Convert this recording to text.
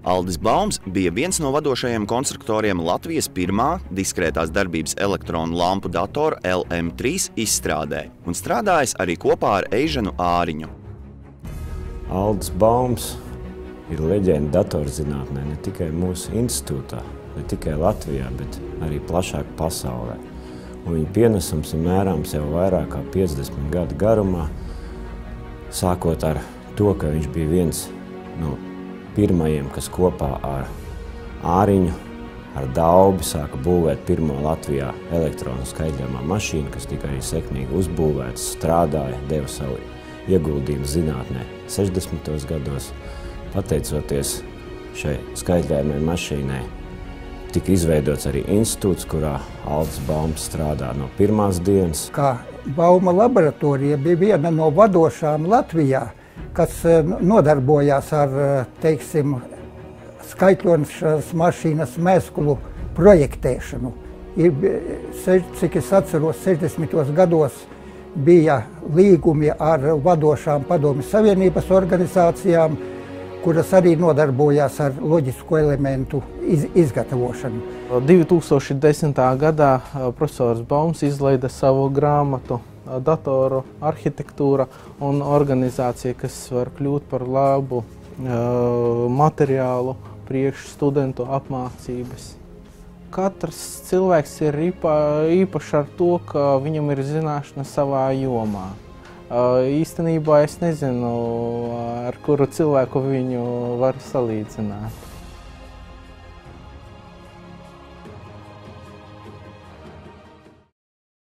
Aldis Baums bija viens no vadošajiem konstruktoriem Latvijas pirmā diskrētās darbības elektronu lampu datora LM3 izstrādē un strādājis arī kopā ar Eiženu Āriņu. Aldis Baums ir leģenda datorzinātnē ne tikai mūsu institūtā, ne tikai Latvijā, bet arī plašāk pasaulē. Un viņa pienesums ir mērāms jau vairāk kā 50 gadu garumā, sākot ar to, ka viņš bija viens no pirmajiem, kas kopā ar Āriņu, ar Daubi sāka būvēt pirmo Latvijā elektronu skaitļojamā mašīnu, kas tika arī sekmīgi uzbūvēts, strādāja, deva savu ieguldījumu zinātnē 60. gados. Pateicoties šai skaitļojamai mašīnai, tika izveidots arī institūts, kurā Aldis Baums strādā no pirmās dienas. Kā Bauma laboratorija bija viena no vadošām Latvijā, kas nodarbojās ar, teiksim, skaitļošanas mašīnas mēsklu projektēšanu. Cik es atceros, 60. gados bija līgumi ar vadošām Padomju Savienības organizācijām, kuras arī nodarbojās ar loģisku elementu izgatavošanu. 2010. gadā profesors Baums izlaida savu grāmatu Datoru arhitektūra un organizācija, kas var kļūt par labu materiālu priekš studentu apmācības. Katrs cilvēks ir īpašs ar to, ka viņam ir zināšana savā jomā. Īstenībā es nezinu, ar kuru cilvēku viņu var salīdzināt.